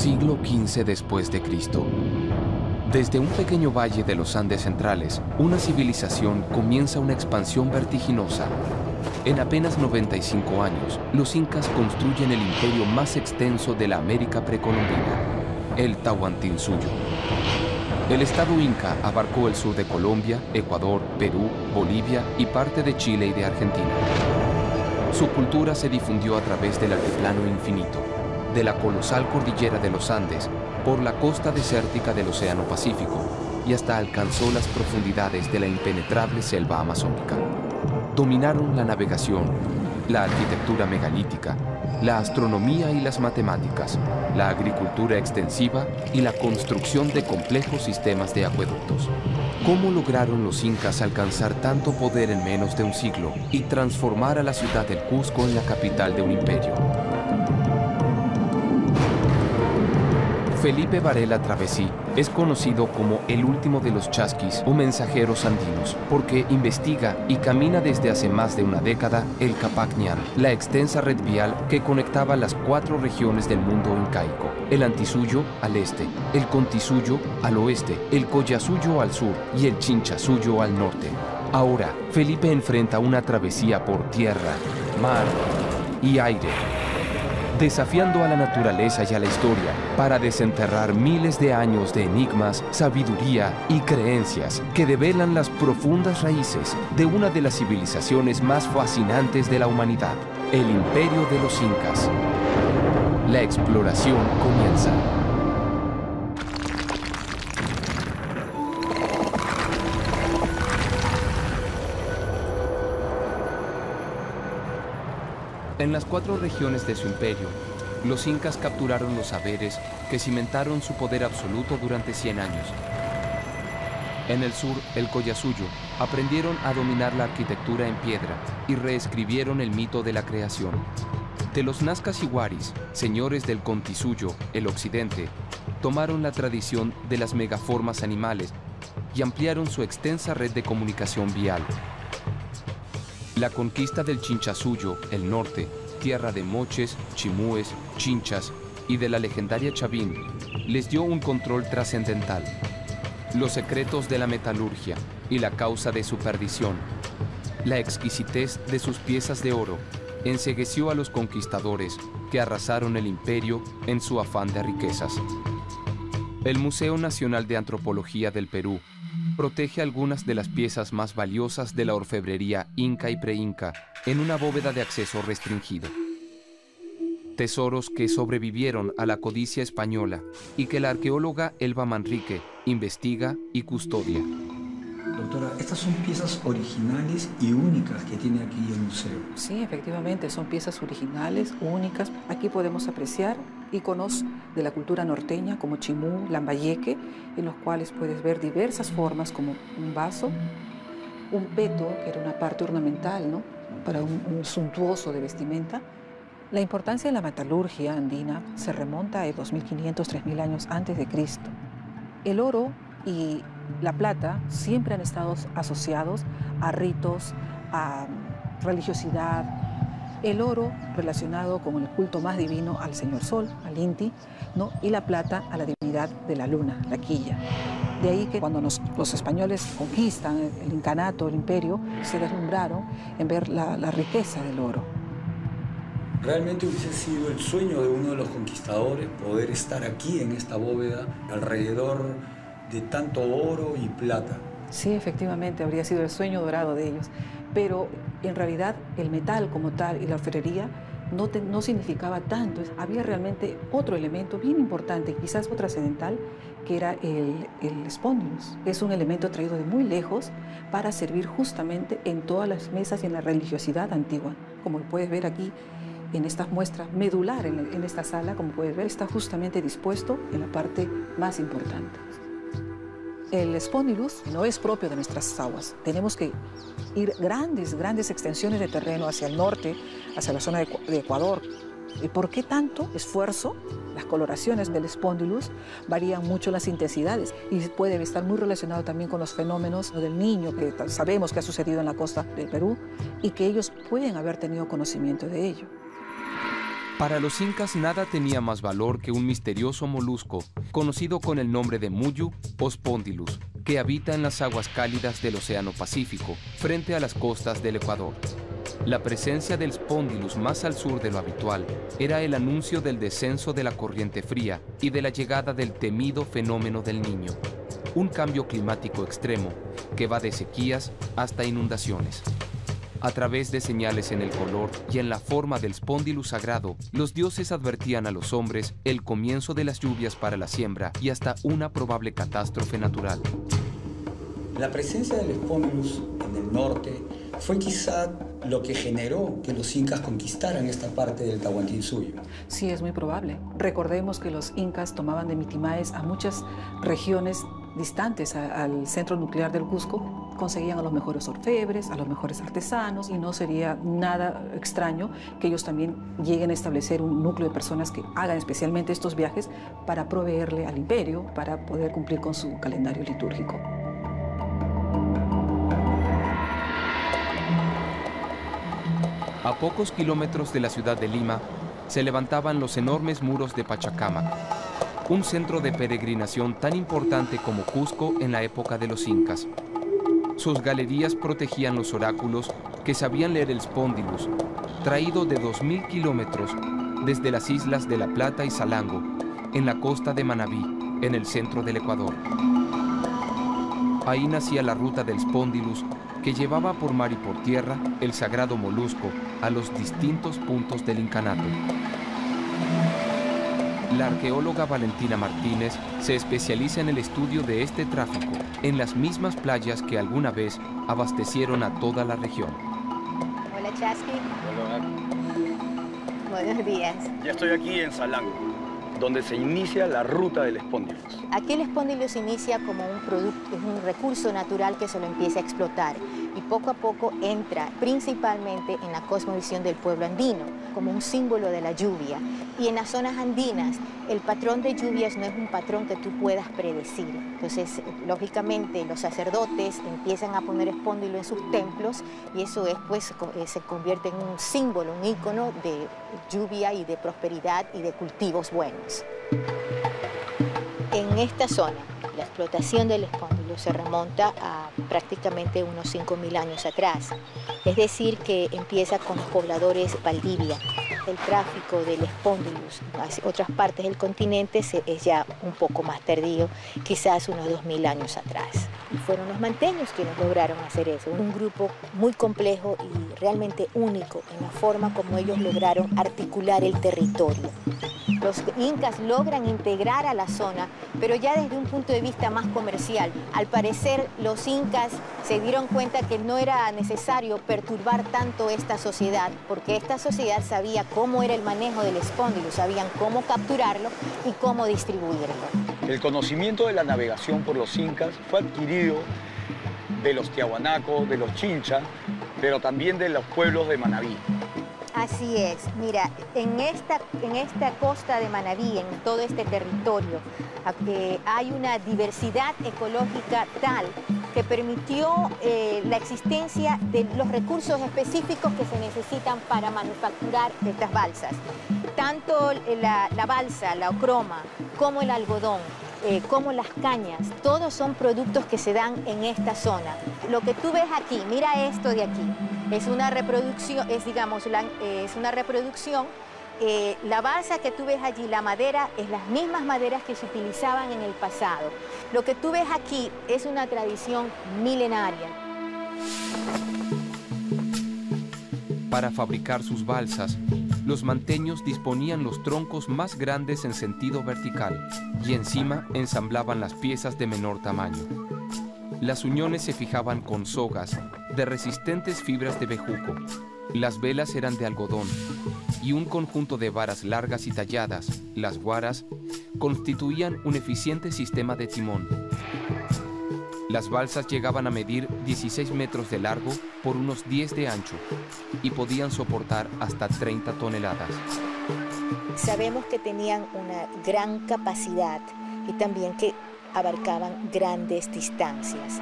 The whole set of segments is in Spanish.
Siglo XV después de Cristo. Desde un pequeño valle de los Andes centrales, una civilización comienza una expansión vertiginosa. En apenas 95 años, los incas construyen el imperio más extenso de la América precolombina, el Tahuantinsuyo. El Estado inca abarcó el sur de Colombia, Ecuador, Perú, Bolivia y parte de Chile y de Argentina. Su cultura se difundió a través del altiplano infinito, de la colosal cordillera de los Andes, por la costa desértica del Océano Pacífico y hasta alcanzó las profundidades de la impenetrable selva amazónica. Dominaron la navegación, la arquitectura megalítica, la astronomía y las matemáticas, la agricultura extensiva y la construcción de complejos sistemas de acueductos. ¿Cómo lograron los incas alcanzar tanto poder en menos de un siglo y transformar a la ciudad del Cusco en la capital de un imperio? Felipe Varela Travesí es conocido como el último de los chasquis o mensajeros andinos, porque investiga y camina desde hace más de una década el Capac Ñan, la extensa red vial que conectaba las 4 regiones del mundo incaico: el Antisuyo al este, el Contisuyo al oeste, el Collasuyo al sur y el Chinchasuyo al norte. Ahora, Felipe enfrenta una travesía por tierra, mar y aire, desafiando a la naturaleza y a la historia para desenterrar miles de años de enigmas, sabiduría y creencias que develan las profundas raíces de una de las civilizaciones más fascinantes de la humanidad, el Imperio de los Incas. La exploración comienza. En las 4 regiones de su imperio, los incas capturaron los saberes que cimentaron su poder absoluto durante 100 años. En el sur, el Collasuyo, aprendieron a dominar la arquitectura en piedra y reescribieron el mito de la creación. De los Nazcas y Huaris, señores del Contisuyo, el occidente, tomaron la tradición de las megaformas animales y ampliaron su extensa red de comunicación vial. La conquista del Chinchasuyo, el norte, tierra de moches, chimúes, chinchas y de la legendaria Chavín, les dio un control trascendental. Los secretos de la metalurgia y la causa de su perdición, la exquisitez de sus piezas de oro, encegueció a los conquistadores que arrasaron el imperio en su afán de riquezas. El Museo Nacional de Antropología del Perú protege algunas de las piezas más valiosas de la orfebrería inca y preinca en una bóveda de acceso restringido. Tesoros que sobrevivieron a la codicia española y que la arqueóloga Elba Manrique investiga y custodia. Doctora, estas son piezas originales y únicas que tiene aquí el museo. Sí, efectivamente, son piezas originales, únicas. Aquí podemos apreciar íconos de la cultura norteña como chimú, lambayeque, en los cuales puedes ver diversas formas como un vaso, un peto, que era una parte ornamental, ¿no?, para un suntuoso de vestimenta. La importancia de la metalurgia andina se remonta a 2.500, 3.000 años antes de Cristo. El oro y la plata siempre han estado asociados a ritos, a religiosidad. El oro relacionado con el culto más divino al Señor Sol, al Inti, ¿no?, y la plata a la divinidad de la luna, la quilla. De ahí que cuando los españoles conquistan el incanato, el imperio, se deslumbraron en ver la riqueza del oro. Realmente hubiese sido el sueño de uno de los conquistadores poder estar aquí en esta bóveda alrededor de tanto oro y plata. Sí, efectivamente, habría sido el sueño dorado de ellos. Pero en realidad el metal como tal y la orfebrería no significaba tanto. Había realmente otro elemento bien importante, quizás trascendental, que era el spondylus. Es un elemento traído de muy lejos para servir justamente en todas las mesas y en la religiosidad antigua. Como puedes ver aquí en estas muestras, medular en esta sala, como puedes ver, está justamente dispuesto en la parte más importante. El spondylus no es propio de nuestras aguas. Tenemos que ir grandes extensiones de terreno hacia el norte, hacia la zona de Ecuador. ¿Y por qué tanto esfuerzo? Las coloraciones del spondylus varían mucho las intensidades y puede estar muy relacionado también con los fenómenos del Niño, que sabemos que ha sucedido en la costa del Perú y que ellos pueden haber tenido conocimiento de ello. Para los incas nada tenía más valor que un misterioso molusco, conocido con el nombre de Muyu o Spondylus, que habita en las aguas cálidas del Océano Pacífico, frente a las costas del Ecuador. La presencia del Spondylus más al sur de lo habitual era el anuncio del descenso de la corriente fría y de la llegada del temido fenómeno del Niño, un cambio climático extremo que va de sequías hasta inundaciones. A través de señales en el color y en la forma del Spondylus sagrado, los dioses advertían a los hombres el comienzo de las lluvias para la siembra y hasta una probable catástrofe natural. La presencia del Spondylus en el norte fue quizá lo que generó que los incas conquistaran esta parte del Tahuantinsuyo. Sí, es muy probable. Recordemos que los incas tomaban de Mitimaes a muchas regiones distantes al centro nuclear del Cusco, conseguían a los mejores orfebres, a los mejores artesanos, y no sería nada extraño que ellos también lleguen a establecer un núcleo de personas que hagan especialmente estos viajes para proveerle al imperio, para poder cumplir con su calendario litúrgico. A pocos kilómetros de la ciudad de Lima se levantaban los enormes muros de Pachacamac, un centro de peregrinación tan importante como Cusco en la época de los incas. Sus galerías protegían los oráculos que sabían leer el Spondylus, traído de 2000 kilómetros desde las islas de La Plata y Salango, en la costa de Manabí, en el centro del Ecuador. Ahí nacía la ruta del Spondylus, que llevaba por mar y por tierra el sagrado molusco a los distintos puntos del incanato. La arqueóloga Valentina Martínez se especializa en el estudio de este tráfico, en las mismas playas que alguna vez abastecieron a toda la región. Hola, Chasqui. Hola. Buenos días. Ya estoy aquí en Salango, donde se inicia la ruta del Spondylus. Aquí el Spondylus inicia como un producto, es un recurso natural que se lo empieza a explotar y poco a poco entra principalmente en la cosmovisión del pueblo andino, como un símbolo de la lluvia. Y en las zonas andinas, el patrón de lluvias no es un patrón que tú puedas predecir. Entonces, lógicamente, los sacerdotes empiezan a poner Spondylus en sus templos y eso es, pues, se convierte en un símbolo, un ícono de lluvia y de prosperidad y de cultivos buenos. En esta zona, la explotación del Spondylus se remonta a prácticamente unos 5000 años atrás. Es decir, que empieza con los pobladores Valdivia. El tráfico del Spondylus hacia otras partes del continente es ya un poco más tardío, quizás unos 2000 años atrás. Y fueron los manteños quienes lograron hacer eso. Un grupo muy complejo y realmente único en la forma como ellos lograron articular el territorio. Los incas logran integrar a la zona, pero ya desde un punto de vista más comercial. Al parecer, los incas se dieron cuenta que no era necesario perturbar tanto esta sociedad, porque esta sociedad sabía cómo era el manejo del Spondylus, sabían cómo capturarlo y cómo distribuirlo. El conocimiento de la navegación por los incas fue adquirido de los tiahuanacos, de los chinchas, pero también de los pueblos de Manabí. Así es. Mira, en esta costa de Manabí, en todo este territorio, hay una diversidad ecológica tal que permitió la existencia de los recursos específicos que se necesitan para manufacturar estas balsas. Tanto la balsa, la ocroma, como el algodón, como las cañas, todos son productos que se dan en esta zona. Lo que tú ves aquí, mira esto de aquí, es una reproducción, la balsa que tú ves allí, la madera, es las mismas maderas que se utilizaban en el pasado. Lo que tú ves aquí es una tradición milenaria. Para fabricar sus balsas, los manteños disponían los troncos más grandes en sentido vertical y encima ensamblaban las piezas de menor tamaño. Las uniones se fijaban con sogas de resistentes fibras de bejuco. Las velas eran de algodón y un conjunto de varas largas y talladas, las guaras, constituían un eficiente sistema de timón. Las balsas llegaban a medir 16 metros de largo por unos 10 de ancho y podían soportar hasta 30 toneladas. Sabemos que tenían una gran capacidad y también que abarcaban grandes distancias.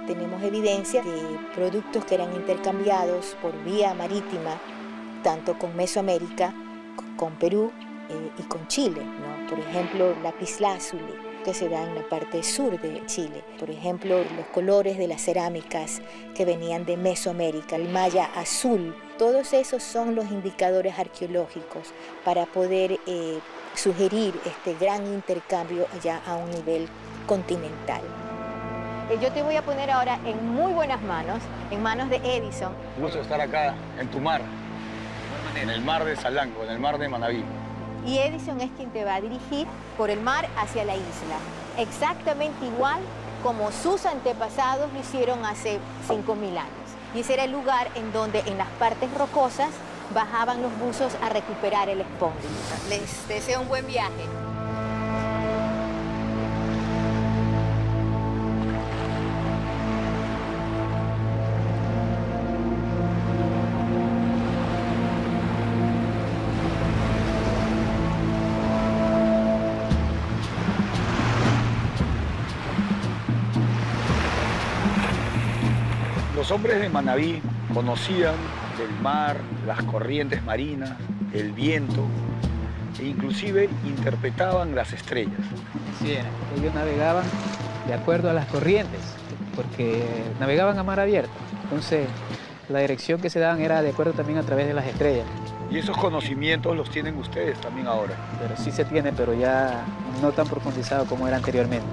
Tenemos evidencia de productos que eran intercambiados por vía marítima, tanto con Mesoamérica con Perú y con Chile, ¿no? Por ejemplo, lapislázuli, que se da en la parte sur de Chile. Por ejemplo, los colores de las cerámicas que venían de Mesoamérica, el maya azul. Todos esos son los indicadores arqueológicos para poder sugerir este gran intercambio allá a un nivel continental. Yo te voy a poner ahora en muy buenas manos, en manos de Edison. Un gusto estar acá en tu mar, en el mar de Salanco, en el mar de Manabí. Y Edison es quien te va a dirigir por el mar hacia la isla, exactamente igual como sus antepasados lo hicieron hace 5.000 años. Y ese era el lugar en donde en las partes rocosas bajaban los buzos a recuperar el espóndilo. Les deseo un buen viaje. Los hombres de Manabí conocían del mar, las corrientes marinas, el viento e inclusive interpretaban las estrellas. Sí, ellos navegaban de acuerdo a las corrientes, porque navegaban a mar abierto. Entonces, la dirección que se daban era de acuerdo también a través de las estrellas. Y esos conocimientos los tienen ustedes también ahora. Pero sí se tiene, pero ya no tan profundizado como era anteriormente.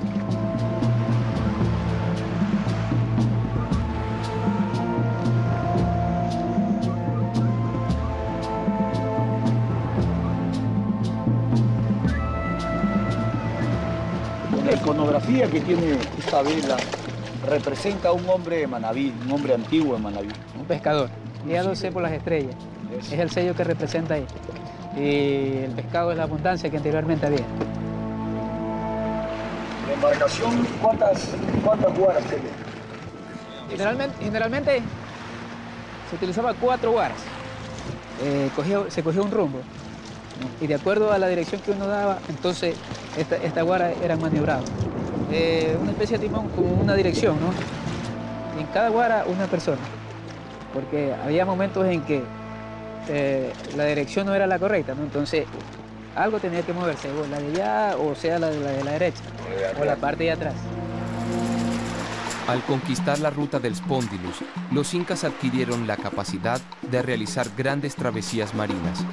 La iconografía que tiene esta vela representa a un hombre de Manabí, un hombre antiguo de Manabí. Un pescador, guiándose por las estrellas. Es el sello que representa ahí. Y el pescado es la abundancia que anteriormente había. La embarcación, ¿cuántas guaras tiene? Generalmente se utilizaba 4 guaras. Se cogía un rumbo, ¿no? Y de acuerdo a la dirección que uno daba, entonces esta guara era maniobrada. Una especie de timón con una dirección, ¿no? Y en cada guara una persona, porque había momentos en que la dirección no era la correcta, ¿no? Entonces algo tenía que moverse, o la de allá, o sea la de la derecha, o la parte de atrás. Al conquistar la ruta del Spondylus, los incas adquirieron la capacidad de realizar grandes travesías marinas.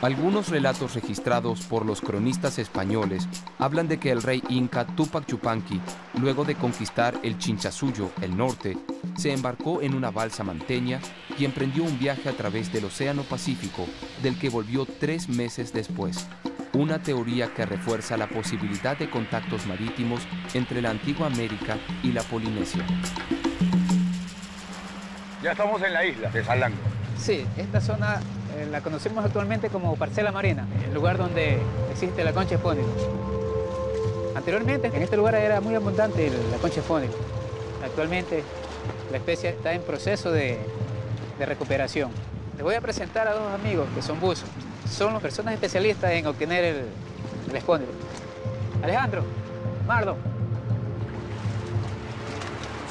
Algunos relatos registrados por los cronistas españoles hablan de que el rey inca Túpac Yupanqui, luego de conquistar el Chinchasuyo, el norte, se embarcó en una balsa manteña y emprendió un viaje a través del Océano Pacífico, del que volvió 3 meses después. Una teoría que refuerza la posibilidad de contactos marítimos entre la antigua América y la Polinesia. Ya estamos en la isla de Salanco. Sí, esta zona la conocemos actualmente como Parcela Marina, el lugar donde existe la concha espóndilo. Anteriormente en este lugar era muy abundante la concha espóndilo. Actualmente la especie está en proceso de recuperación. Les voy a presentar a 2 amigos que son buzos. Son las personas especialistas en obtener el espóndilo. Alejandro, Mardo.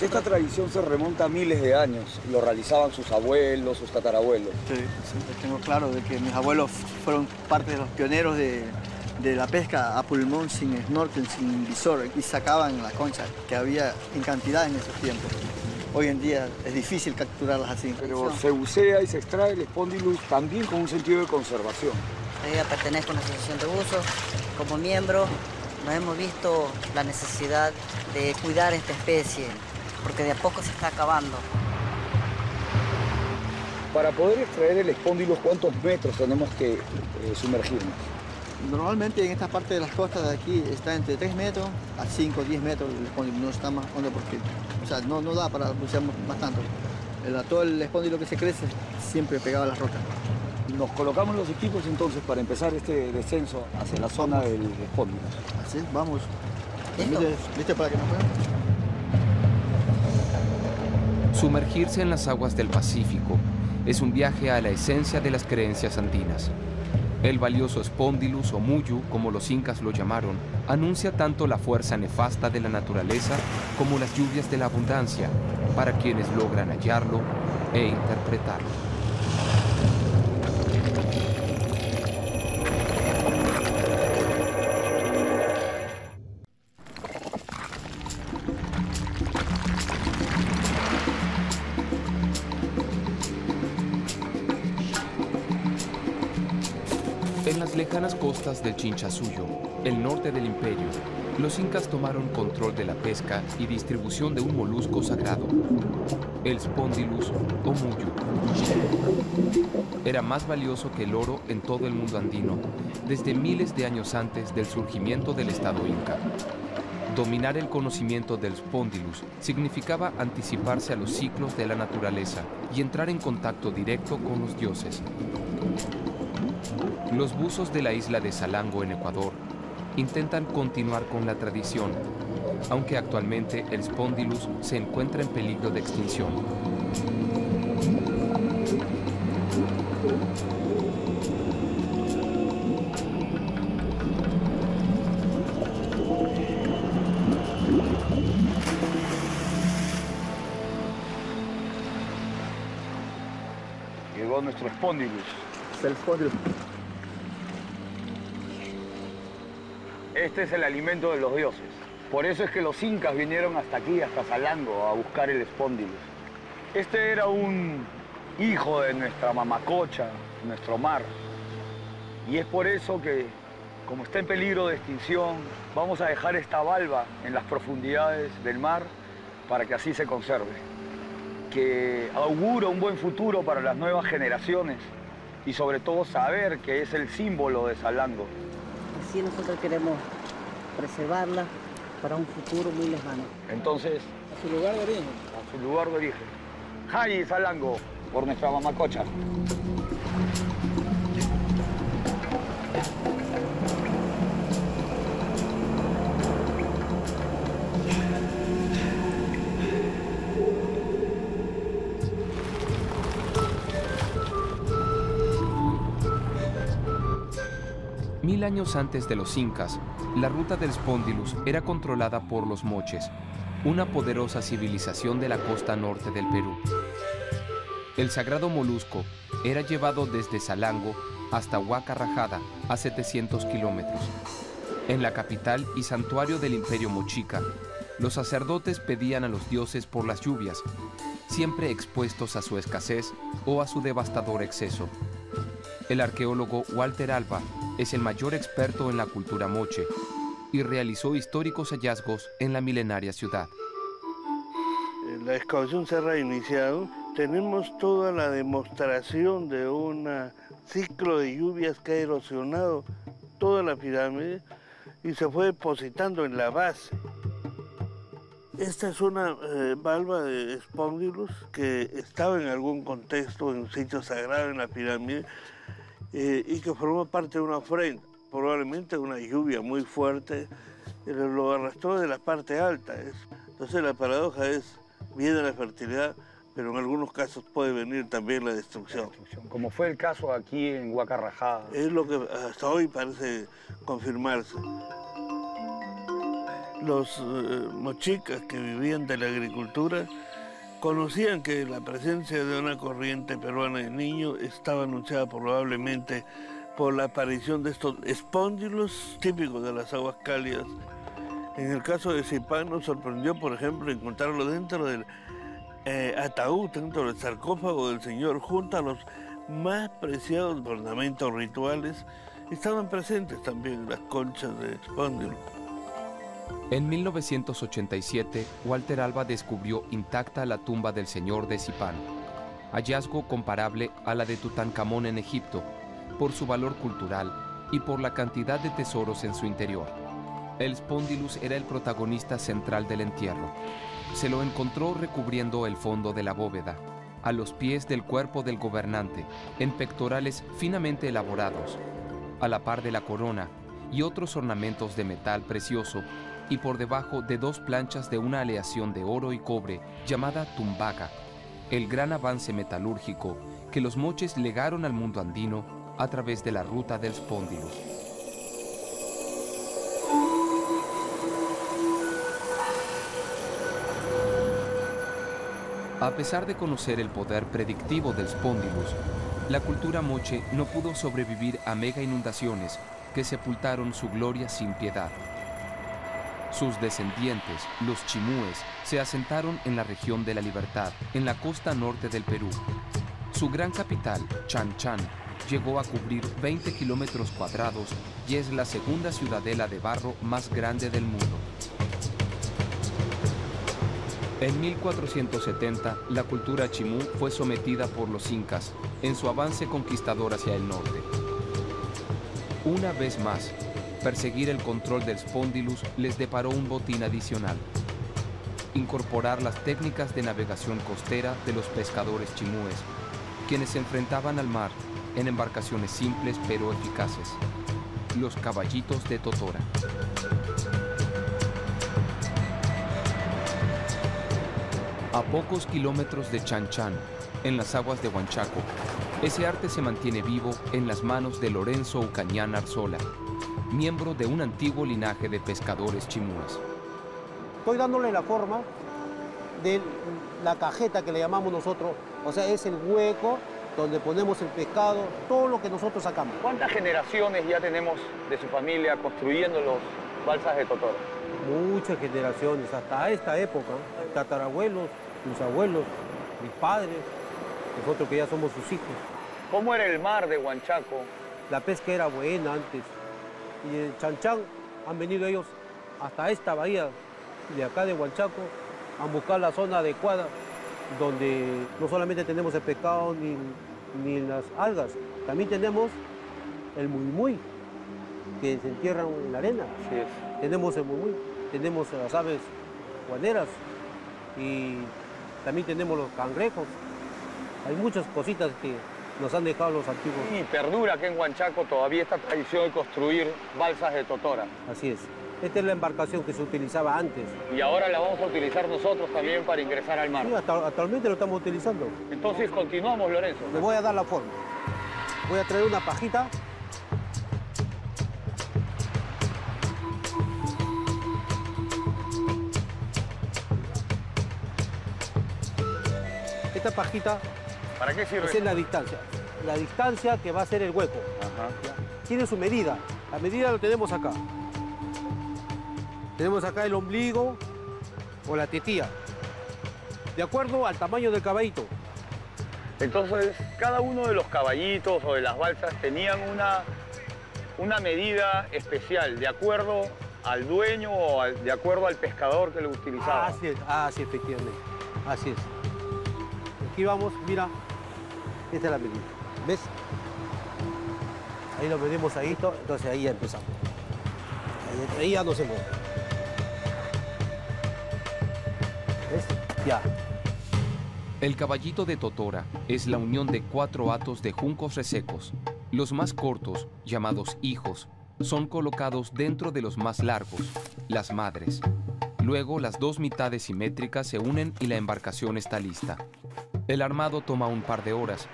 Esta tradición se remonta a miles de años. Lo realizaban sus abuelos, sus tatarabuelos. Sí, siempre tengo claro de que mis abuelos fueron parte de los pioneros de la pesca a pulmón, sin snorkel, sin visor, y sacaban la concha, que había en cantidad en esos tiempos. Hoy en día es difícil capturarlas así. Pero se bucea y se extrae el Spondylus también con un sentido de conservación. Yo pertenezco a una asociación de buzos. Como miembro, nos hemos visto la necesidad de cuidar esta especie, porque de a poco se está acabando. Para poder extraer el Spondylus, ¿cuántos metros tenemos que sumergirnos? Normalmente en esta parte de las costas de aquí está entre 3 metros a 5 o 10 metros el Spondylus. No está más hondo porque, o sea, no da para bucear más tanto. Todo el Spondylus que se crece siempre pegado a las rocas. Nos colocamos los equipos entonces para empezar este descenso hacia la zona del Spondylus. Así, vamos. ¿Viste para que nos vean? Sumergirse en las aguas del Pacífico es un viaje a la esencia de las creencias andinas. El valioso Spondylus o Muyu, como los incas lo llamaron, anuncia tanto la fuerza nefasta de la naturaleza como las lluvias de la abundancia para quienes logran hallarlo e interpretarlo. En las lejanas costas del Chinchasuyo, el norte del imperio, los incas tomaron control de la pesca y distribución de un molusco sagrado, el Spondylus o muyu. Era más valioso que el oro en todo el mundo andino, desde miles de años antes del surgimiento del Estado Inca. Dominar el conocimiento del Spondylus significaba anticiparse a los ciclos de la naturaleza y entrar en contacto directo con los dioses. Los buzos de la isla de Salango, en Ecuador, intentan continuar con la tradición, aunque actualmente el Spondylus se encuentra en peligro de extinción. Llegó nuestro Spondylus. Es el Spondylus. Este es el alimento de los dioses. Por eso es que los incas vinieron hasta aquí, hasta Salango, a buscar el Spondylus. Este era un hijo de nuestra mamacocha, nuestro mar. Y es por eso que, como está en peligro de extinción, vamos a dejar esta valva en las profundidades del mar para que así se conserve. Que augura un buen futuro para las nuevas generaciones y sobre todo saber que es el símbolo de Salango. Así nosotros queremos preservarla para un futuro muy lejano. Entonces, A su lugar de origen. a su lugar de origen. Jai Salango, por nuestra mamacocha. Mil años antes de los incas, la ruta del Spondylus era controlada por los moches, una poderosa civilización de la costa norte del Perú. El sagrado molusco era llevado desde Salango hasta Huaca Rajada, a 700 kilómetros. En la capital y santuario del Imperio Mochica, los sacerdotes pedían a los dioses por las lluvias, siempre expuestos a su escasez o a su devastador exceso. El arqueólogo Walter Alba es el mayor experto en la cultura moche y realizó históricos hallazgos en la milenaria ciudad. La excavación se ha reiniciado. Tenemos toda la demostración de un ciclo de lluvias que ha erosionado toda la pirámide y se fue depositando en la base. Esta es una valva de Spondylus que estaba en algún contexto, en un sitio sagrado en la pirámide, y que formó parte de una ofrenda, probablemente una lluvia muy fuerte, lo arrastró de la parte alta. Entonces la paradoja es, viene la fertilidad, pero en algunos casos puede venir también la destrucción. Como fue el caso aquí en Huaca Rajada. Es lo que hasta hoy parece confirmarse. Los mochicas que vivían de la agricultura conocían que la presencia de una corriente peruana de niño estaba anunciada probablemente por la aparición de estos espóndilos típicos de las aguas cálidas. En el caso de Zipán nos sorprendió, por ejemplo, encontrarlo dentro del ataúd, dentro del sarcófago del Señor, junto a los más preciados ornamentos rituales. Estaban presentes también las conchas de espóndilos. En 1987, Walter Alba descubrió intacta la tumba del señor de Zipán, hallazgo comparable a la de Tutankamón en Egipto, por su valor cultural y por la cantidad de tesoros en su interior. El Spondylus era el protagonista central del entierro. Se lo encontró recubriendo el fondo de la bóveda, a los pies del cuerpo del gobernante, en pectorales finamente elaborados, a la par de la corona y otros ornamentos de metal precioso, y por debajo de dos planchas de una aleación de oro y cobre llamada tumbaca, el gran avance metalúrgico que los moches legaron al mundo andino a través de la ruta del Spondylus. A pesar de conocer el poder predictivo del Spondylus, la cultura moche no pudo sobrevivir a mega inundaciones que sepultaron su gloria sin piedad. Sus descendientes, los chimúes, se asentaron en la región de la Libertad, en la costa norte del Perú. Su gran capital, Chan Chan, llegó a cubrir 20 kilómetros cuadrados y es la segunda ciudadela de barro más grande del mundo. En 1470, la cultura chimú fue sometida por los incas en su avance conquistador hacia el norte. Una vez más, perseguir el control del Spondylus les deparó un botín adicional: incorporar las técnicas de navegación costera de los pescadores chimúes, quienes se enfrentaban al mar en embarcaciones simples pero eficaces, los caballitos de Totora. A pocos kilómetros de Chanchan, en las aguas de Huanchaco, ese arte se mantiene vivo en las manos de Lorenzo Ucañán Arzola, miembro de un antiguo linaje de pescadores chimúes. Estoy dándole la forma de la cajeta que le llamamos nosotros, o sea, es el hueco donde ponemos el pescado, todo lo que nosotros sacamos. ¿Cuántas generaciones ya tenemos de su familia construyendo los balsas de Totora? Muchas generaciones, hasta esta época, tatarabuelos, mis abuelos, mis padres, nosotros que ya somos sus hijos. ¿Cómo era el mar de Huanchaco? La pesca era buena antes, y en Chanchan han venido ellos hasta esta bahía de acá de Huanchaco a buscar la zona adecuada donde no solamente tenemos el pescado ni las algas, también tenemos el muymuy que se entierran en la arena. Así es. Tenemos el muymuy, tenemos las aves guaneras y también tenemos los cangrejos. Hay muchas cositas que nos han dejado los antiguos. Y perdura que en Huanchaco todavía esta tradición de construir balsas de Totora. Así es. Esta es la embarcación que se utilizaba antes. Y ahora la vamos a utilizar nosotros también para ingresar al mar. Sí, actualmente lo estamos utilizando. Entonces continuamos, Lorenzo. Le voy a dar la forma. Voy a traer una pajita. Esta pajita, ¿para qué sirve? Es la distancia. La distancia que va a ser el hueco. Ajá. Tiene su medida. La medida lo tenemos acá. Tenemos acá el ombligo o la tetilla, de acuerdo al tamaño del caballito. Entonces, cada uno de los caballitos o de las balsas tenían una medida especial, de acuerdo al dueño o de acuerdo al pescador que lo utilizaba. Así es, efectivamente. Así es. Aquí vamos, mira, esta es la medida. ¿Ves? Ahí lo medimos ahí, entonces ahí ya empezamos. Ahí ya no se mueve. ¿Ves? Ya. El caballito de Totora es la unión de 4 hatos de juncos resecos. Los más cortos, llamados hijos, son colocados dentro de los más largos, las madres. Luego las 2 mitades simétricas se unen y la embarcación está lista. El armado toma un par de horas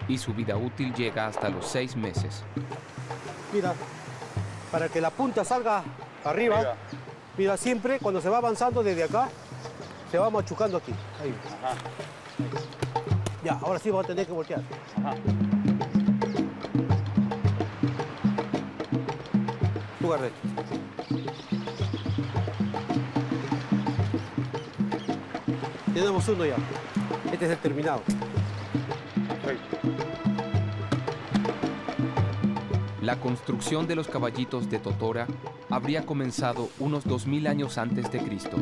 y su vida útil llega hasta los 6 meses. Mira, para que la punta salga arriba, mira, siempre cuando se va avanzando desde acá, se va machucando aquí. Ahí. Ajá. Ya, ahora sí vamos a tener que voltear. Ajá. Tú Garret. Tenemos uno ya. Este es el terminado. La construcción de los caballitos de Totora habría comenzado unos 2000 años antes de Cristo.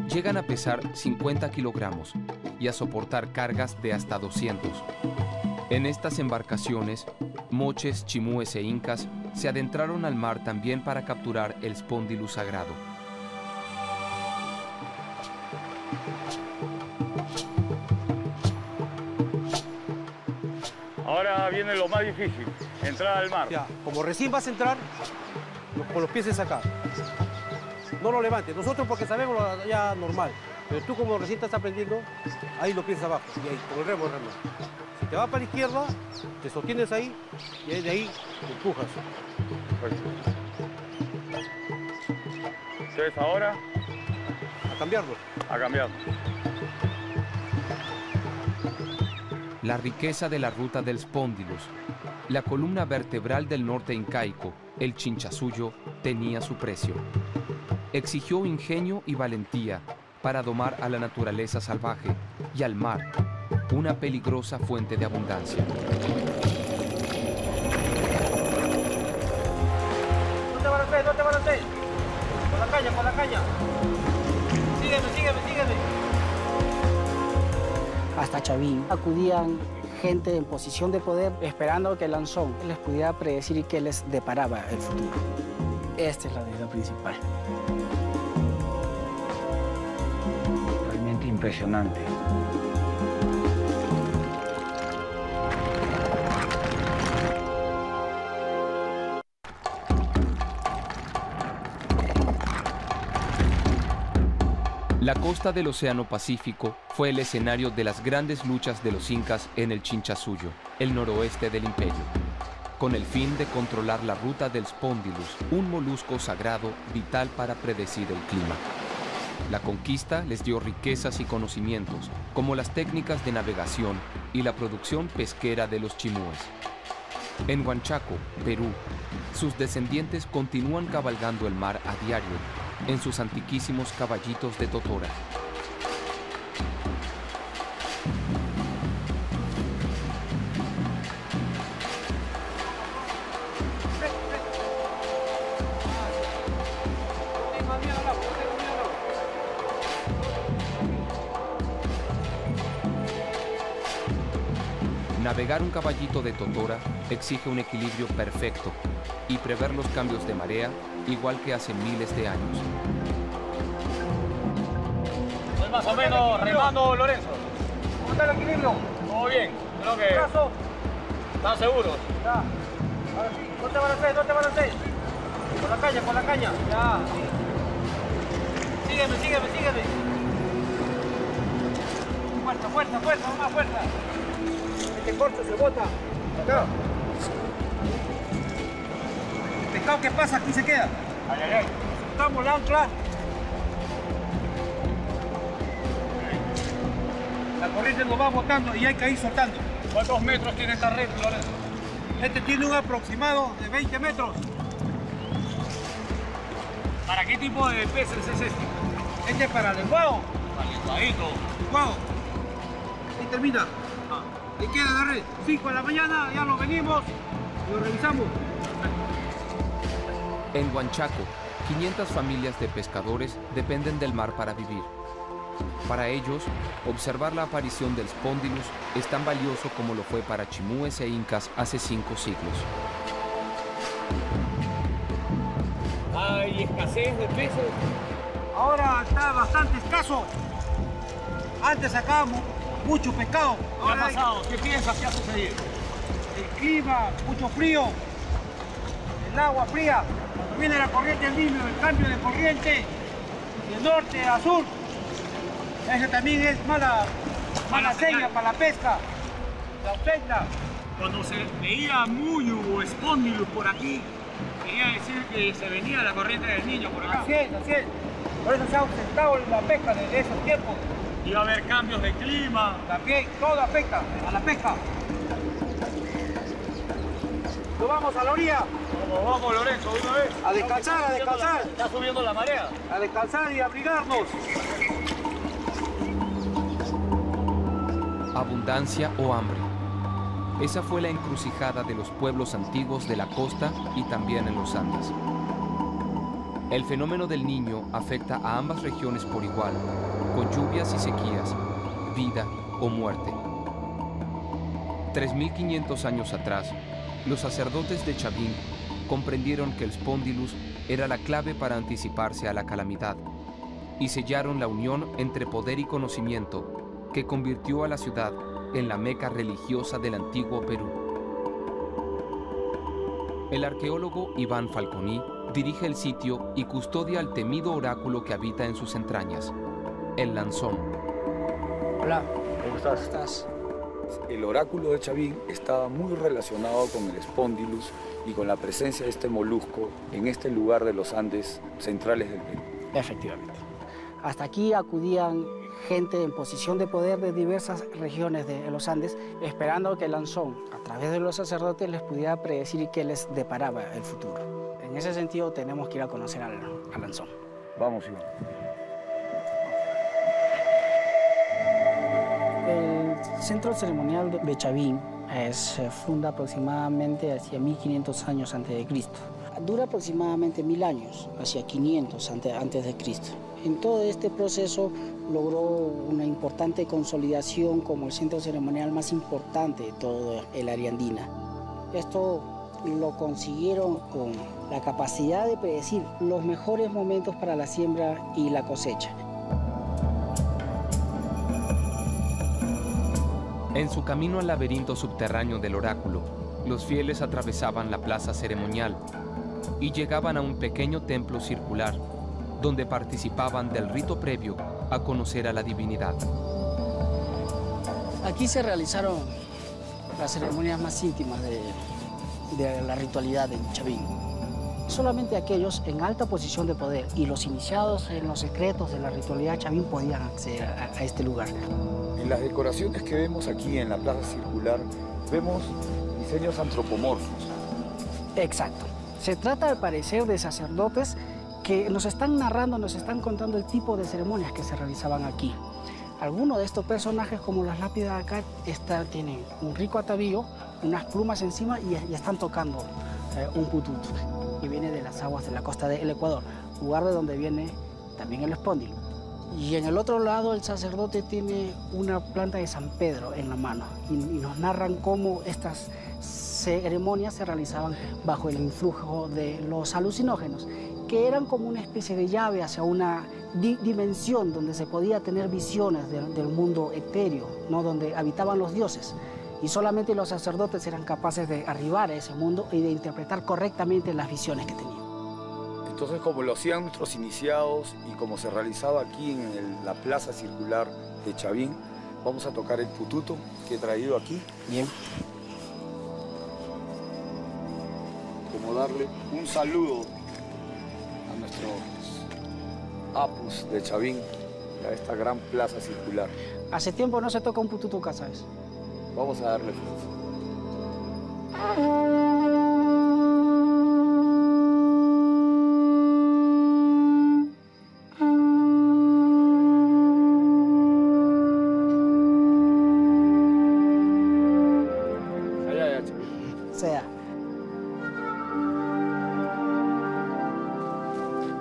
Llegan a pesar 50 kilogramos y a soportar cargas de hasta 200. En estas embarcaciones, moches, chimúes e incas se adentraron al mar también para capturar el Spondylus sagrado. Ahora viene lo más difícil, entrar al mar. Ya, como recién vas a entrar, con los pies acá. No lo levantes. Nosotros porque sabemos ya normal. Pero tú como recién estás aprendiendo, ahí lo pies abajo. Y ahí, con el remo. Si te vas para la izquierda, te sostienes ahí y ahí de ahí te empujas. Perfecto. Entonces ahora... A cambiarlo. A cambiarlo. La riqueza de la ruta del Spondylus, la columna vertebral del norte incaico, el Chinchasuyo, tenía su precio. Exigió ingenio y valentía para domar a la naturaleza salvaje y al mar, una peligrosa fuente de abundancia. balancees, no te balancees. Por la caña, por la caña. Sígueme, sígueme, sígueme. Hasta Chavín acudían gente en posición de poder esperando que Lanzón les pudiera predecir qué les deparaba el futuro. Esta es la idea principal. Realmente impresionante. La costa del Océano Pacífico fue el escenario de las grandes luchas de los incas en el Chinchasuyo, el noroeste del imperio, con el fin de controlar la ruta del Spondylus, un molusco sagrado vital para predecir el clima. La conquista les dio riquezas y conocimientos, como las técnicas de navegación y la producción pesquera de los chimúes. En Huanchaco, Perú, sus descendientes continúan cabalgando el mar a diario en sus antiquísimos caballitos de totora. Navegar un caballito de totora exige un equilibrio perfecto y prever los cambios de marea igual que hace miles de años. Pues más o menos remando, Lorenzo. ¿Cómo está el equilibrio? Todo bien, creo que... ¿Brazo? ¿Están seguros? Ya. Ahora sí, no te balancees, no te balancees. Por la caña, por la caña. Ya, sí. Sígueme, sígueme, sígueme. Fuerza, fuerza, fuerza, más fuerza. Este corcho se bota. Acá. El pescado que pasa aquí se queda. Ay, ay, ay. Estamos la ancla. La corriente nos va botando y hay que ir soltando. ¿Cuántos metros tiene esta red, Lorenzo? Este tiene un aproximado de 20 metros. ¿Para qué tipo de peces es este? Este es para el lenguado. Para el lenguadito. Lenguado. Ahí termina. Y queda de red. 5 de la mañana, ya lo venimos y lo revisamos. En Huanchaco, 500 familias de pescadores dependen del mar para vivir. Para ellos, observar la aparición del Spondylus es tan valioso como lo fue para chimúes e incas hace 5 siglos. ¿Hay escasez de peces? Ahora está bastante escaso. Antes sacábamos mucho pescado. ¿Qué ha pasado? ¿Qué piensas que ha sucedido? El clima, mucho frío. El agua fría. Cuando viene la corriente del Niño, el cambio de corriente de norte a sur. Eso también es mala seña para la pesca. La ausenta. Cuando se veía Muyu o Spondylus por aquí, quería decir que se venía la corriente del Niño por acá. Así es, así es. Por eso se ha ausentado la pesca desde esos tiempos. Iba a haber cambios de clima. También todo afecta a la pesca. Nos vamos a la orilla. Vamos, Lorenzo, de una vez. A descansar, a descansar. Está subiendo la marea. A descansar y abrigarnos. Abundancia o hambre. Esa fue la encrucijada de los pueblos antiguos de la costa y también en los Andes. El fenómeno del Niño afecta a ambas regiones por igual, con lluvias y sequías, vida o muerte. 3.500 años atrás, los sacerdotes de Chavín comprendieron que el Spondylus era la clave para anticiparse a la calamidad y sellaron la unión entre poder y conocimiento que convirtió a la ciudad en la meca religiosa del antiguo Perú. El arqueólogo Iván Falconi dirige el sitio y custodia el temido oráculo que habita en sus entrañas, el Lanzón. Hola. ¿Cómo estás? El oráculo de Chavín estaba muy relacionado con el Spondylus y con la presencia de este molusco en este lugar de los Andes centrales del Perú. Efectivamente. Hasta aquí acudían gente en posición de poder de diversas regiones de los Andes, esperando que Lanzón, a través de los sacerdotes, les pudiera predecir qué les deparaba el futuro. En ese sentido, tenemos que ir a conocer al Lanzón. Vamos, Iván. El centro ceremonial de Chavín se funda aproximadamente hacia 1500 años antes de Cristo. dura aproximadamente 1000 años, hacia 500 antes de Cristo. En todo este proceso logró una importante consolidación como el centro ceremonial más importante de todo el área andina. Esto lo consiguieron con la capacidad de predecir los mejores momentos para la siembra y la cosecha. En su camino al laberinto subterráneo del oráculo, los fieles atravesaban la plaza ceremonial y llegaban a un pequeño templo circular, donde participaban del rito previo a conocer a la divinidad. Aquí se realizaron las ceremonias más íntimas de la ritualidad en Chavín. Solamente aquellos en alta posición de poder y los iniciados en los secretos de la ritualidad Chavín podían acceder a este lugar. En las decoraciones que vemos aquí en la plaza circular, vemos diseños antropomorfos. Exacto. Se trata al parecer de sacerdotes que nos están narrando, nos están contando el tipo de ceremonias que se realizaban aquí. Algunos de estos personajes, como las lápidas de acá, tienen un rico atavío, unas plumas encima y están tocando un pututu, que viene de las aguas de la costa del Ecuador, lugar de donde viene también el espóndilo. Y en el otro lado el sacerdote tiene una planta de San Pedro en la mano y nos narran cómo estas ceremonias se realizaban bajo el influjo de los alucinógenos, que eran como una especie de llave hacia una dimensión donde se podía tener visiones del mundo etéreo, ¿no? Donde habitaban los dioses. Y solamente los sacerdotes eran capaces de arribar a ese mundo y de interpretar correctamente las visiones que tenían. Entonces, como lo hacían nuestros iniciados y como se realizaba aquí en la plaza circular de Chavín, vamos a tocar el pututo que he traído aquí. Bien. Como darle un saludo a nuestros apus de Chavín, a esta gran plaza circular. Hace tiempo no se toca un pututo acá, ¿sabes? Vamos a darle fuerza.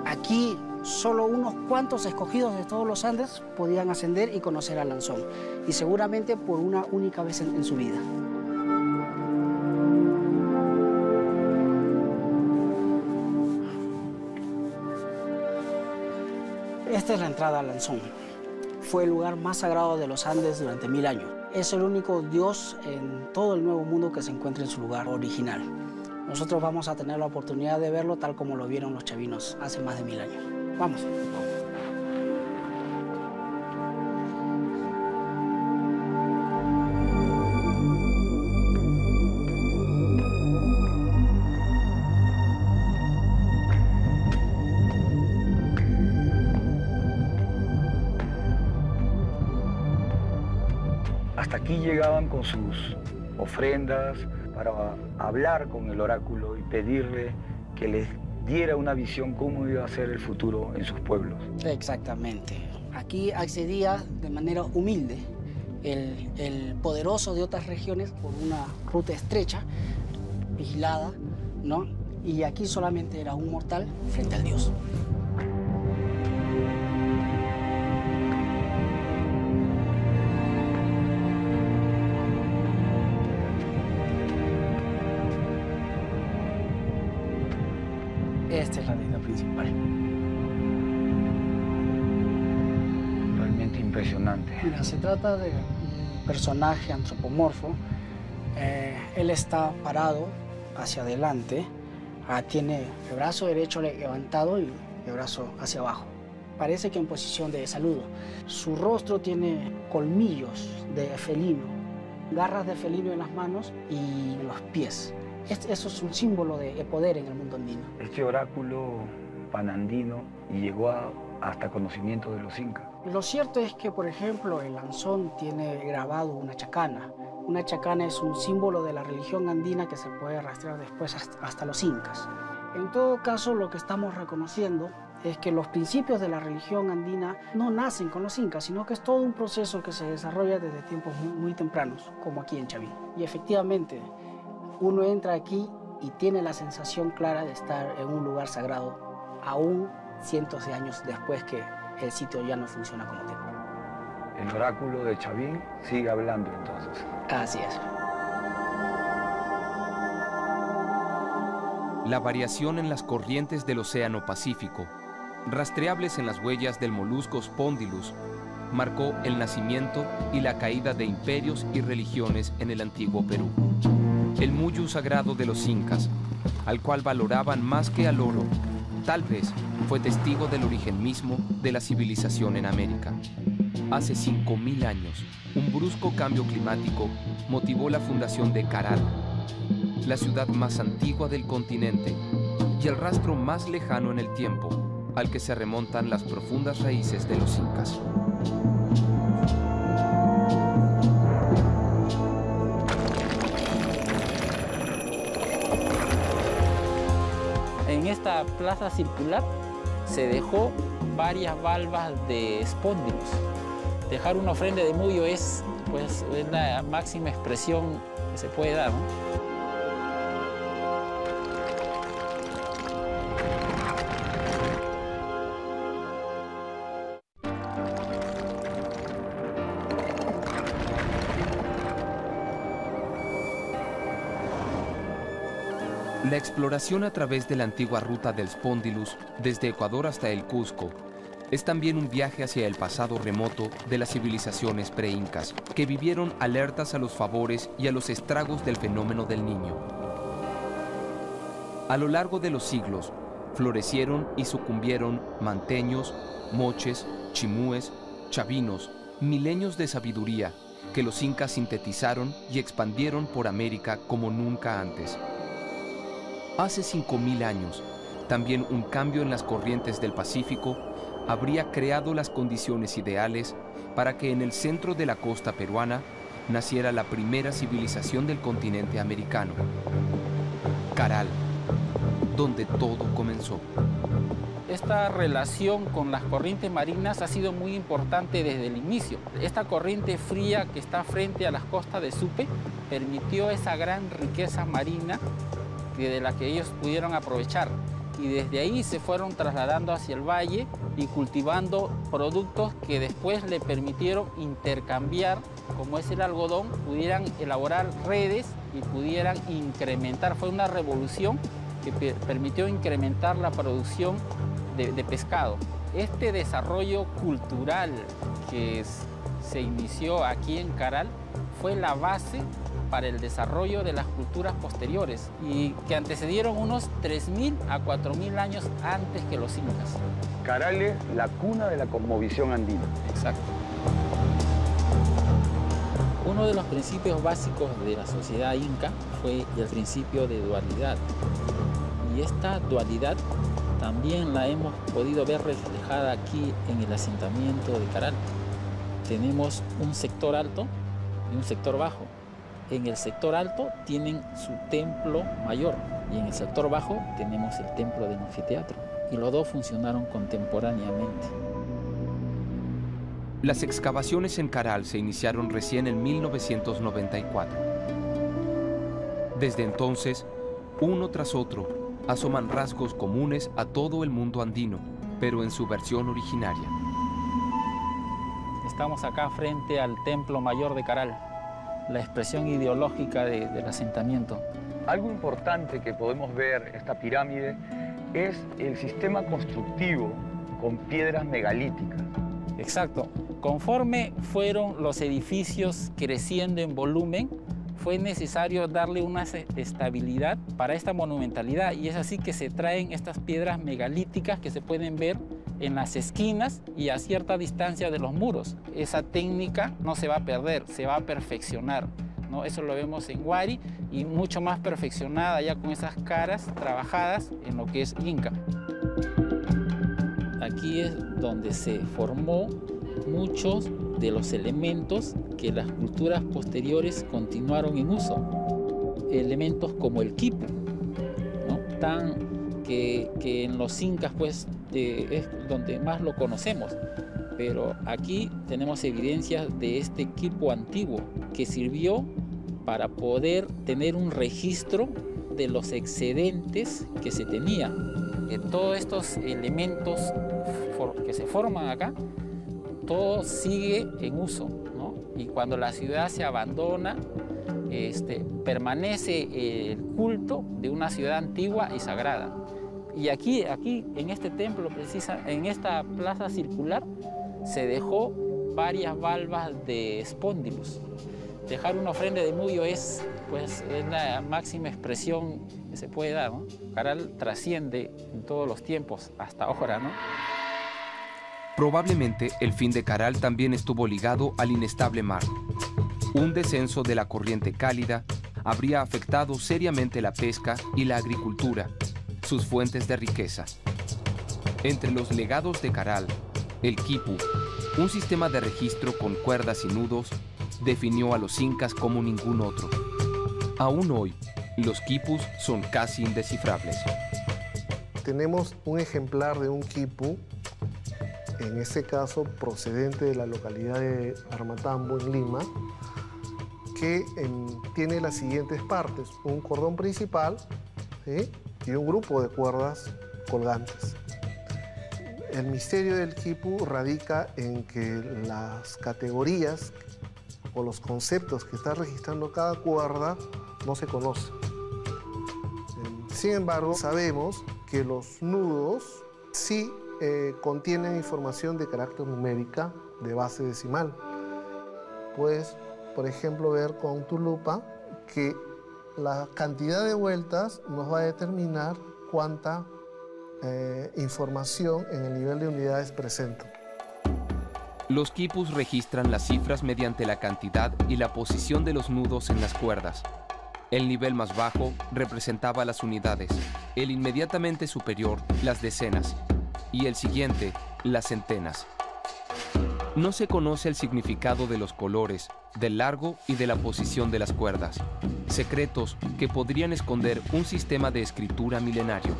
Aquí solo unos cuantos escogidos de todos los Andes podían ascender y conocer a Lanzón, y seguramente por una única vez en su vida. Esta es la entrada a Lanzón. Fue el lugar más sagrado de los Andes durante 1000 años. Es el único dios en todo el Nuevo Mundo que se encuentra en su lugar original. Nosotros vamos a tener la oportunidad de verlo tal como lo vieron los chavinos hace más de 1000 años. Vamos. Hasta aquí llegaban con sus ofrendas para hablar con el oráculo y pedirle que les diera una visión cómo iba a ser el futuro en sus pueblos. Exactamente. Aquí accedía de manera humilde el poderoso de otras regiones por una ruta estrecha, vigilada, ¿no? Y aquí solamente era un mortal frente al dios. Esta es la deidad principal. Realmente impresionante. Mira, se trata de un personaje antropomorfo. Él está parado hacia adelante, tiene el brazo derecho levantado y el brazo hacia abajo. Parece que en posición de saludo. Su rostro tiene colmillos de felino, garras de felino en las manos y en los pies. Eso es un símbolo de poder en el mundo andino. Este oráculo panandino llegó hasta conocimiento de los incas. Lo cierto es que, por ejemplo, el Lanzón tiene grabado una chacana. Una chacana es un símbolo de la religión andina que se puede rastrear después hasta los incas. En todo caso, lo que estamos reconociendo es que los principios de la religión andina no nacen con los incas, sino que es todo un proceso que se desarrolla desde tiempos muy tempranos, como aquí en Chavín. Y efectivamente, uno entra aquí y tiene la sensación clara de estar en un lugar sagrado, aún cientos de años después que el sitio ya no funciona como templo. El oráculo de Chavín sigue hablando entonces. Así es. La variación en las corrientes del Océano Pacífico, rastreables en las huellas del molusco Spondylus, marcó el nacimiento y la caída de imperios y religiones en el antiguo Perú. El muyu sagrado de los incas, al cual valoraban más que al oro, tal vez fue testigo del origen mismo de la civilización en América. Hace 5.000 años, un brusco cambio climático motivó la fundación de Caral, la ciudad más antigua del continente y el rastro más lejano en el tiempo al que se remontan las profundas raíces de los incas. En esta plaza circular se dejó varias valvas de Spondylus. Dejar una ofrenda de muyo es la máxima expresión que se puede dar, ¿no? La exploración a través de la antigua ruta del Spondylus, desde Ecuador hasta el Cusco, es también un viaje hacia el pasado remoto de las civilizaciones pre-incas, que vivieron alertas a los favores y a los estragos del fenómeno del Niño. A lo largo de los siglos, florecieron y sucumbieron manteños, moches, chimúes, chavinos, milenios de sabiduría que los incas sintetizaron y expandieron por América como nunca antes. Hace 5.000 años, también un cambio en las corrientes del Pacífico habría creado las condiciones ideales para que en el centro de la costa peruana naciera la primera civilización del continente americano, Caral, donde todo comenzó. Esta relación con las corrientes marinas ha sido muy importante desde el inicio. Esta corriente fría que está frente a las costas de Supe permitió esa gran riqueza marina de la que ellos pudieron aprovechar. Y desde ahí se fueron trasladando hacia el valle y cultivando productos que después le permitieron intercambiar, como es el algodón, pudieran elaborar redes y pudieran incrementar. Fue una revolución que permitió incrementar la producción de pescado. Este desarrollo cultural que se inició aquí en Caral fue la base para el desarrollo de las culturas posteriores y que antecedieron unos 3.000 a 4.000 años antes que los incas. Caral es la cuna de la cosmovisión andina. Exacto. Uno de los principios básicos de la sociedad inca fue el principio de dualidad. Y esta dualidad también la hemos podido ver reflejada aquí en el asentamiento de Caral. Tenemos un sector alto y un sector bajo. En el sector alto tienen su templo mayor y en el sector bajo tenemos el templo del anfiteatro. Y los dos funcionaron contemporáneamente. Las excavaciones en Caral se iniciaron recién en 1994. Desde entonces, uno tras otro, asoman rasgos comunes a todo el mundo andino, pero en su versión originaria. Estamos acá frente al templo mayor de Caral, la expresión ideológica del asentamiento. Algo importante que podemos ver esta pirámide es el sistema constructivo con piedras megalíticas. Exacto. Conforme fueron los edificios creciendo en volumen, fue necesario darle una estabilidad para esta monumentalidad y es así que se traen estas piedras megalíticas que se pueden ver en las esquinas y a cierta distancia de los muros. Esa técnica no se va a perder, se va a perfeccionar, ¿no? Eso lo vemos en Huari y mucho más perfeccionada ya con esas caras trabajadas en lo que es Inca. Aquí es donde se formó muchos de los elementos que las culturas posteriores continuaron en uso. Elementos como el quipu, ¿no? Que en los incas pues es donde más lo conocemos, pero aquí tenemos evidencias de este quipu antiguo que sirvió para poder tener un registro de los excedentes que se tenían. Todos estos elementos que se forman acá, todo sigue en uso, ¿no? Y cuando la ciudad se abandona, permanece el culto de una ciudad antigua y sagrada. Y aquí en este templo, en esta plaza circular, se dejó varias valvas de espóndilus. Dejar una ofrenda de Muyo es la máxima expresión que se puede dar, ¿no? Caral trasciende en todos los tiempos hasta ahora, ¿no? Probablemente el fin de Caral también estuvo ligado al inestable mar. Un descenso de la corriente cálida habría afectado seriamente la pesca y la agricultura, sus fuentes de riqueza. Entre los legados de Caral, el quipu, un sistema de registro con cuerdas y nudos, definió a los incas como ningún otro. Aún hoy, los quipus son casi indescifrables. Tenemos un ejemplar de un quipu, en este caso procedente de la localidad de Armatambo, en Lima, que tiene las siguientes partes: un cordón principal, ¿sí?, y un grupo de cuerdas colgantes. El misterio del quipu radica en que las categorías o los conceptos que está registrando cada cuerda no se conocen. Sin embargo, sabemos que los nudos sí contienen información de carácter numérica de base decimal. Puedes, por ejemplo, ver con tu lupa que la cantidad de vueltas nos va a determinar cuánta información en el nivel de unidades presenta. Los quipus registran las cifras mediante la cantidad y la posición de los nudos en las cuerdas. El nivel más bajo representaba las unidades, el inmediatamente superior las decenas y el siguiente las centenas. No se conoce el significado de los colores, del largo y de la posición de las cuerdas, secretos que podrían esconder un sistema de escritura milenario.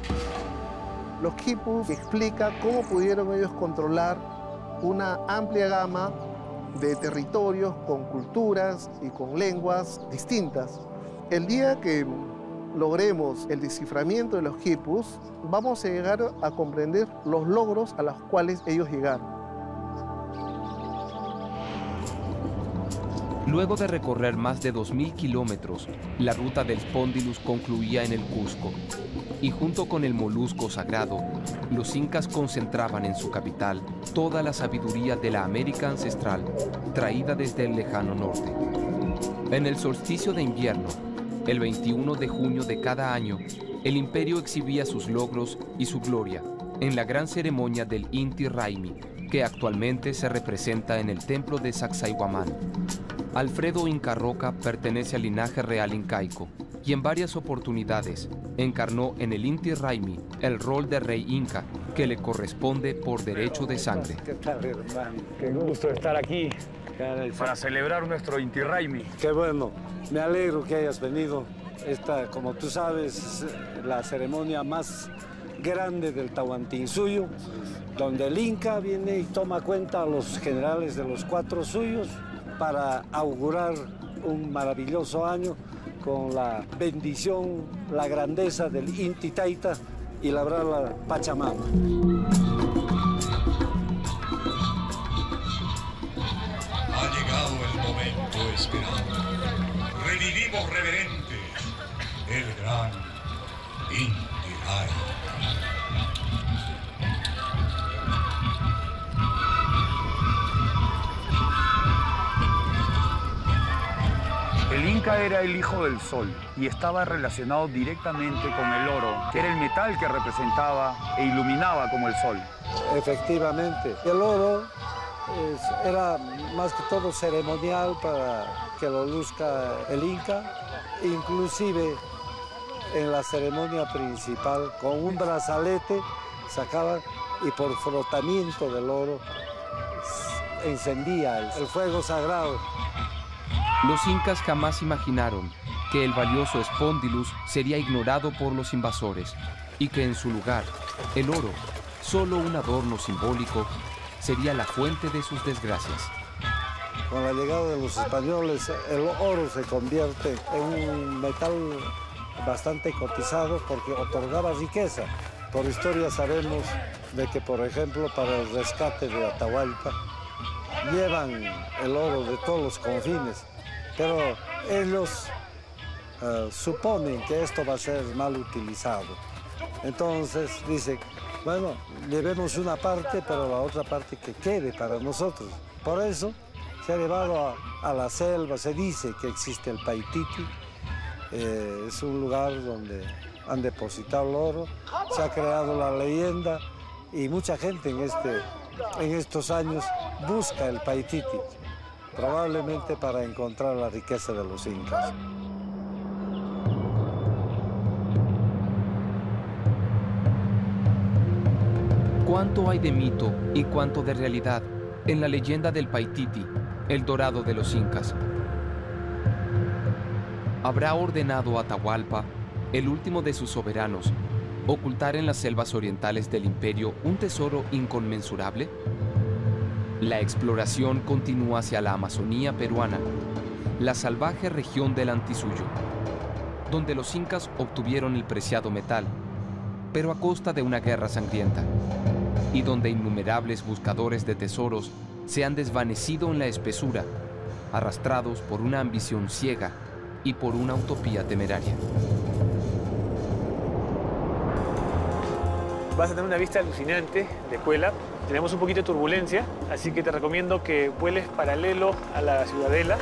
Los quipus explican cómo pudieron ellos controlar una amplia gama de territorios con culturas y con lenguas distintas. El día que logremos el desciframiento de los quipus, vamos a llegar a comprender los logros a los cuales ellos llegaron. Luego de recorrer más de 2000 kilómetros, la ruta del Spondylus concluía en el Cusco, y junto con el molusco sagrado, los incas concentraban en su capital toda la sabiduría de la América ancestral, traída desde el lejano norte. En el solsticio de invierno, el 21 de junio de cada año, el imperio exhibía sus logros y su gloria en la gran ceremonia del Inti Raymi, que actualmente se representa en el templo de Sacsayhuamán. Alfredo Inca Roca pertenece al linaje real incaico y en varias oportunidades encarnó en el Inti Raymi el rol de rey inca que le corresponde por derecho de sangre. ¿Qué tal, hermano? Qué gusto estar aquí para celebrar nuestro Inti Raymi. Qué bueno, me alegro que hayas venido. Esta, como tú sabes, es la ceremonia más grande del Tahuantinsuyo, donde el Inca viene y toma cuenta a los generales de los 4 suyos para augurar un maravilloso año con la bendición, la grandeza del Inti Taita y labrar la Pachamama. Ha llegado el momento esperado. Revivimos reverente el gran Inti Raymi. El Inca era el hijo del sol y estaba relacionado directamente con el oro, que era el metal que representaba e iluminaba como el sol. Efectivamente, el oro era más que todo ceremonial para que lo luzca el Inca, inclusive en la ceremonia principal con un brazalete sacaban y por frotamiento del oro encendía el fuego sagrado. Los incas jamás imaginaron que el valioso Spondylus sería ignorado por los invasores y que en su lugar, el oro, solo un adorno simbólico, sería la fuente de sus desgracias. Con la llegada de los españoles, el oro se convierte en un metal bastante cotizado porque otorgaba riqueza. Por historia sabemos de que, por ejemplo, para el rescate de Atahualpa, llevan el oro de todos los confines, pero ellos suponen que esto va a ser mal utilizado. Entonces dicen, bueno, llevemos una parte, pero la otra parte que quede para nosotros. Por eso se ha llevado a la selva, se dice que existe el Paititi, es un lugar donde han depositado el oro, se ha creado la leyenda y mucha gente en estos años busca el Paititi, probablemente para encontrar la riqueza de los incas. ¿Cuánto hay de mito y cuánto de realidad en la leyenda del Paititi, el dorado de los incas? ¿Habrá ordenado a Atahualpa, el último de sus soberanos, ocultar en las selvas orientales del imperio un tesoro inconmensurable? La exploración continúa hacia la Amazonía peruana, la salvaje región del Antisuyo, donde los incas obtuvieron el preciado metal, pero a costa de una guerra sangrienta, y donde innumerables buscadores de tesoros se han desvanecido en la espesura, arrastrados por una ambición ciega y por una utopía temeraria. Vas a tener una vista alucinante de Puela. Tenemos un poquito de turbulencia, así que te recomiendo que vueles paralelo a la ciudadela.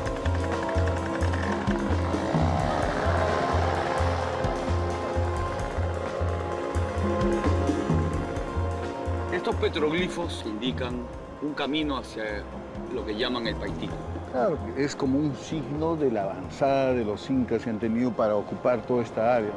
Estos petroglifos indican un camino hacia lo que llaman el Paititi. Claro, es como un signo de la avanzada de los incas que han tenido para ocupar toda esta área.